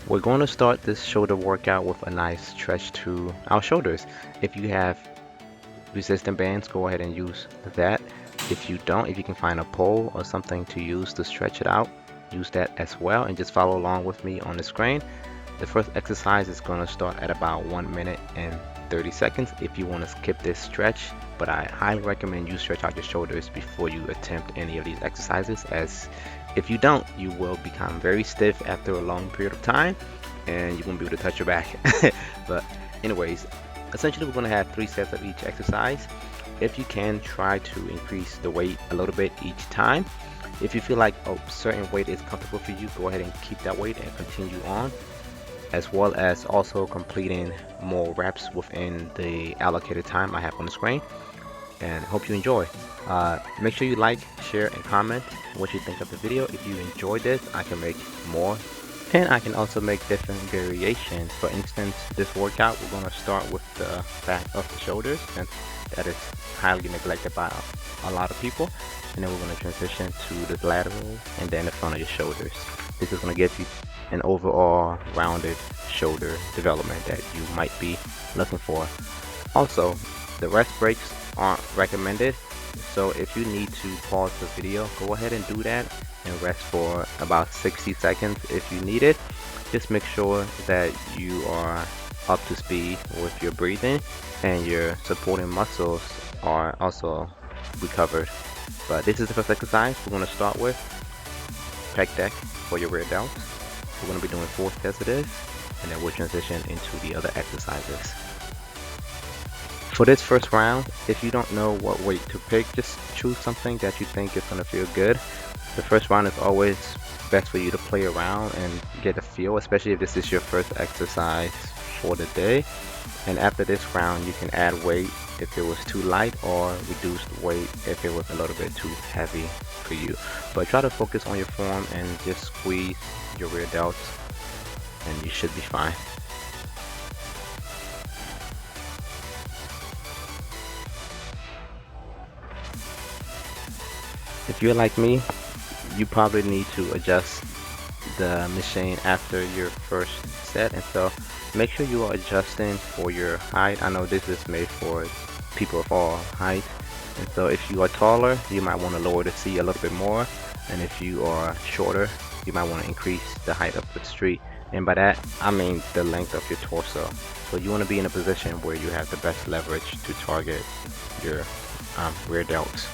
We're going to start this shoulder workout with a nice stretch to our shoulders. If you have resistant bands, go ahead and use that. If you don't, if you can find a pole or something to use to stretch it out, use that as well, and just follow along with me on the screen. The first exercise is going to start at about 1 minute and 30 seconds if you want to skip this stretch, but I highly recommend you stretch out your shoulders before you attempt any of these exercises, as if you don't, you will become very stiff after a long period of time and you won't be able to touch your back. But anyways, essentially we're going to have 3 sets of each exercise. If you can, try to increase the weight a little bit each time. If you feel like a certain weight is comfortable for you, go ahead and keep that weight and continue on, as well as also completing more reps within the allocated time I have on the screen. And hope you enjoy. Make sure you like, share, and comment what you think of the video. If you enjoyed this, I can make more, and I can also make different variations. For instance, this workout, we're going to start with the back of the shoulders, since that is highly neglected by a lot of people. And then we're going to transition to the lateral and then the front of your shoulders. This is going to give you an overall rounded shoulder development that you might be looking for. Also, the rest breaks aren't recommended, so if you need to pause the video, go ahead and do that and rest for about 60 seconds if you need it. Just make sure that you are up to speed with your breathing and your supporting muscles are also recovered. But this is the first exercise we're going to start with. Pec deck for your rear delts. We're going to be doing 4 sets of this, and then we'll transition into the other exercises. For this first round, if you don't know what weight to pick, just choose something that you think is going to feel good. The first round is always best for you to play around and get a feel, especially if this is your first exercise for the day. And after this round, you can add weight if it was too light, or reduce the weight if it was a little bit too heavy for you. But try to focus on your form and just squeeze your rear delts, and you should be fine. If you're like me, you probably need to adjust the machine after your first set, and so make sure you are adjusting for your height. I know this is made for people of all heights, and so if you are taller, you might want to lower the seat a little bit more, and if you are shorter, you might want to increase the height of the street. And by that, I mean the length of your torso. So you want to be in a position where you have the best leverage to target your rear delts.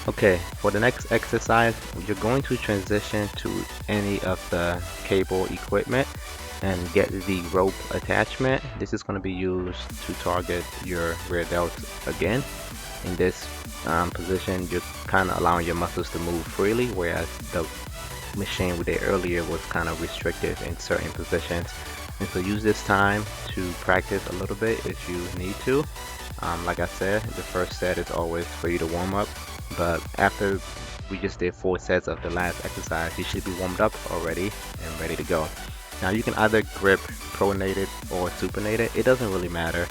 Okay, for the next exercise, you're going to transition to any of the cable equipment and get the rope attachment. This is going to be used to target your rear delt again. In this position, you're kind of allowing your muscles to move freely, whereas the machine we did earlier was kind of restrictive in certain positions. And so use this time to practice a little bit if you need to. Like I said, the first set is always for you to warm up, but after we just did 4 sets of the last exercise, you should be warmed up already and ready to go. Now you can either grip pronated or supinated, it doesn't really matter.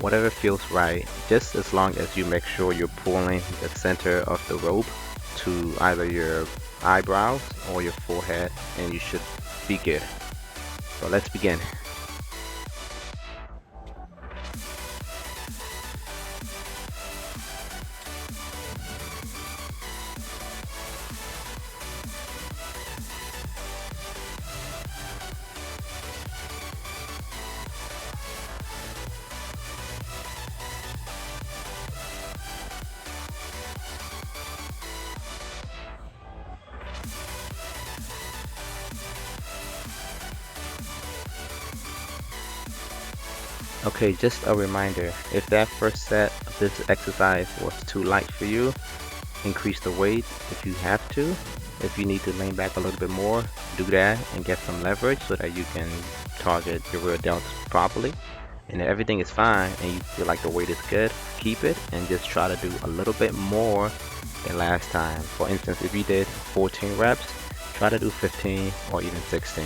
Whatever feels right, just as long as you make sure you're pulling the center of the rope to either your eyebrows or your forehead, and you should be good. So let's begin. Okay, just a reminder, if that first set of this exercise was too light for you, increase the weight if you have to. If you need to lean back a little bit more, do that and get some leverage so that you can target your rear delts properly. And if everything is fine and you feel like the weight is good, keep it and just try to do a little bit more than last time. For instance, if you did 14 reps, try to do 15 or even 16.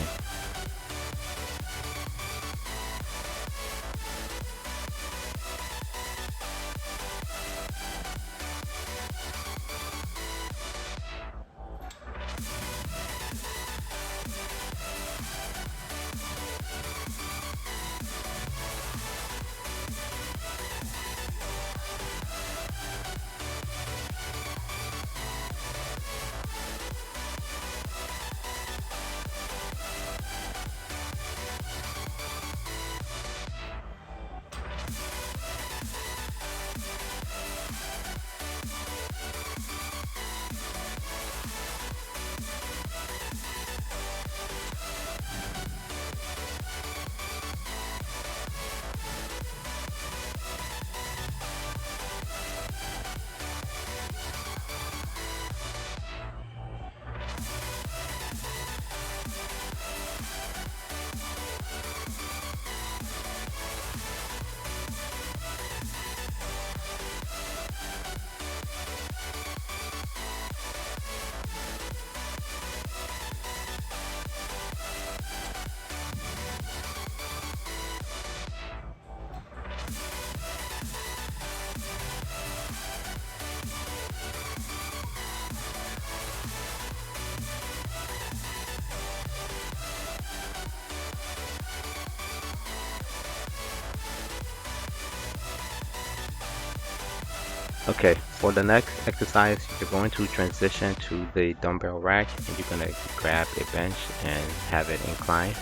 Okay, for the next exercise, you're going to transition to the dumbbell rack and you're going to grab a bench and have it inclined.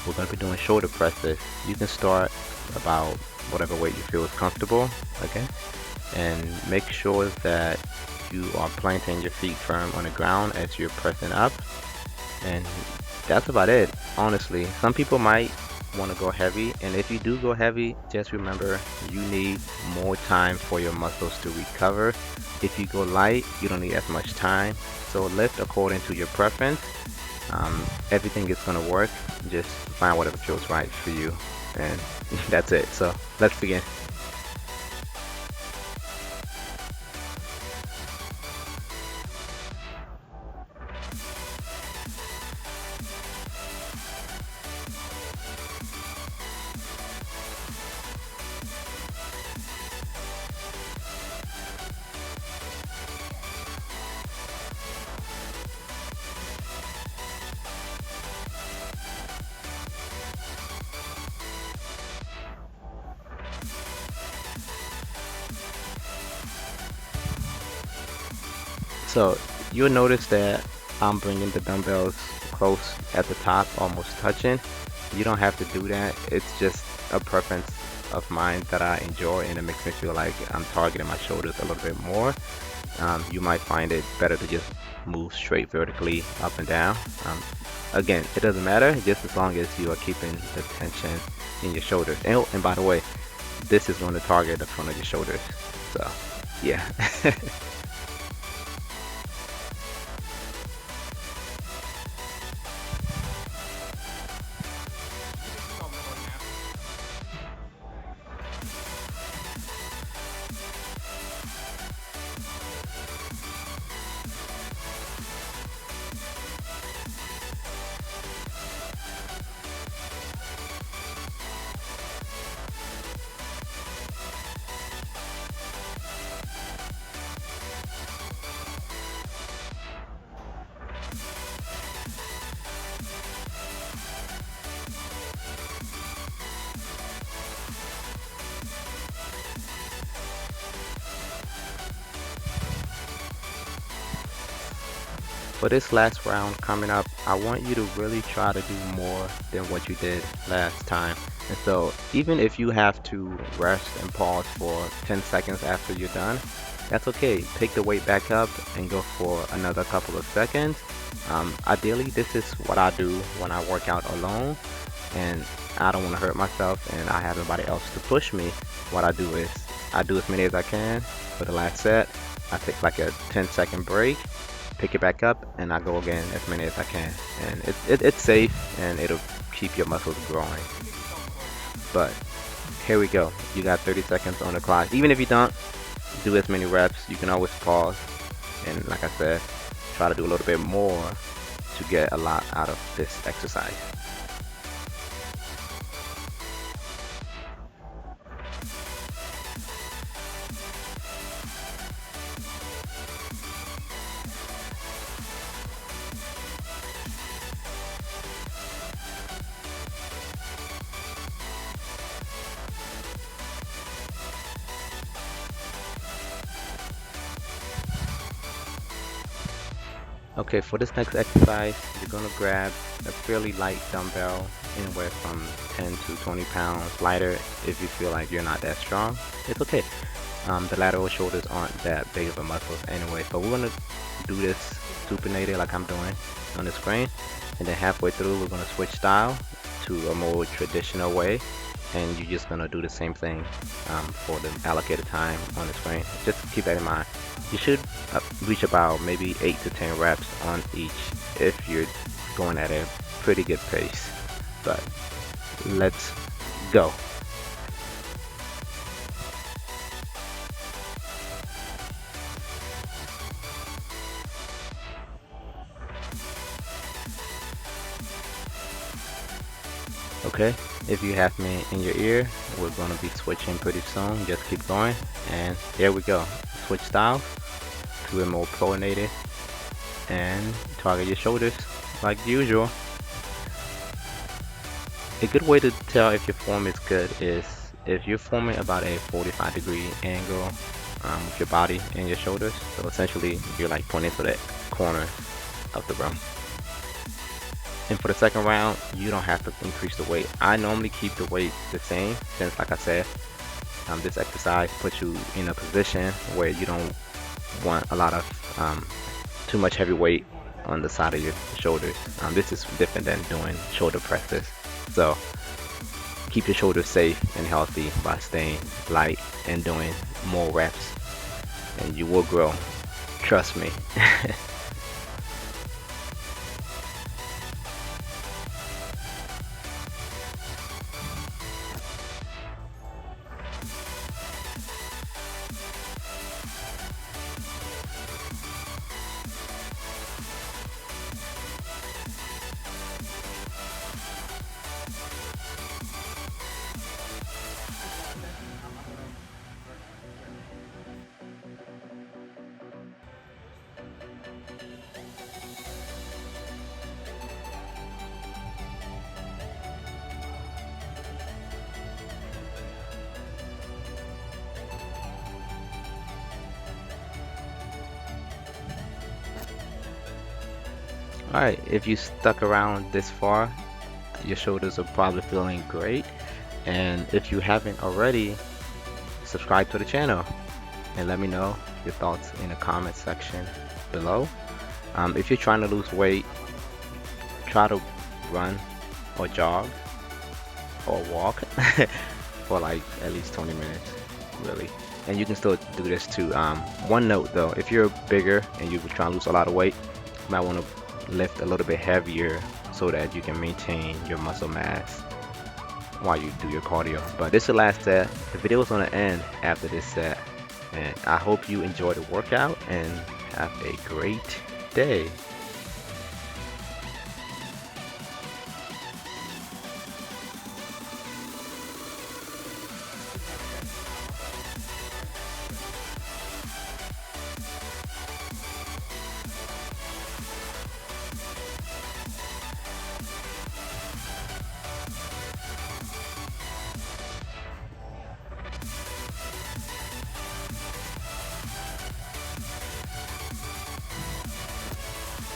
We're going to be doing shoulder presses. You can start about whatever weight you feel is comfortable, okay? And make sure that you are planting your feet firm on the ground as you're pressing up. And that's about it, honestly. Some people might want to go heavy, and if you do go heavy, just remember you need more time for your muscles to recover. If you go light, you don't need as much time. So lift according to your preference. Everything is going to work. Just find whatever feels right for you, and that's it. So let's begin. So you'll notice that I'm bringing the dumbbells close at the top, almost touching. You don't have to do that. It's just a preference of mine that I enjoy, and it makes me feel like I'm targeting my shoulders a little bit more. you might find it better to just move straight vertically up and down. Again, it doesn't matter just as long as you are keeping the tension in your shoulders. And by the way, this is going to target the front of your shoulders. So, yeah. For this last round coming up, I want you to really try to do more than what you did last time. And so even if you have to rest and pause for 10 seconds after you're done, that's okay. Pick the weight back up and go for another couple of seconds. Ideally, this is what I do when I work out alone and I don't want to hurt myself and I have nobody else to push me. What I do is I do as many as I can for the last set. I take like a 10-second break, pick it back up, and I go again as many as I can. And it's safe and it'll keep your muscles growing. But here we go. You got 30 seconds on the clock. Even if you don't do as many reps, you can always pause. And like I said, try to do a little bit more to get a lot out of this exercise. Okay, for this next exercise, you're going to grab a fairly light dumbbell, anywhere from 10 to 20 pounds lighter. If you feel like you're not that strong, it's okay. The lateral shoulders aren't that big of a muscle anyway, but we're going to do this supinated like I'm doing on the screen, and then halfway through we're going to switch style to a more traditional way, and you're just going to do the same thing for the allocated time on the screen. Just keep that in mind. You should reach about maybe 8 to 10 reps on each if you're going at a pretty good pace. But let's go. Okay, if you have me in your ear, we're going to be switching pretty soon. Just keep going, and there we go. Switch styles to a more pronated and target your shoulders like usual. A good way to tell if your form is good is if you're forming about a 45-degree angle with your body and your shoulders. So essentially, you're like pointing to the corner of the room. And for the second round, you don't have to increase the weight. I normally keep the weight the same since, like I said, this exercise puts you in a position where you don't want a lot of too much heavy weight on the side of your shoulders. This is different than doing shoulder presses. So keep your shoulders safe and healthy by staying light and doing more reps, and you will grow. Trust me. Alright, if you stuck around this far, your shoulders are probably feeling great. And if you haven't already, subscribe to the channel and let me know your thoughts in the comment section below. If you're trying to lose weight, try to run or jog or walk for like at least 20 minutes, really. And you can still do this too. One note though, if you're bigger and you're trying to lose a lot of weight, you might want to lift a little bit heavier so that you can maintain your muscle mass while you do your cardio. But this is the last set. The video is going to end after this set. And I hope you enjoy the workout and have a great day.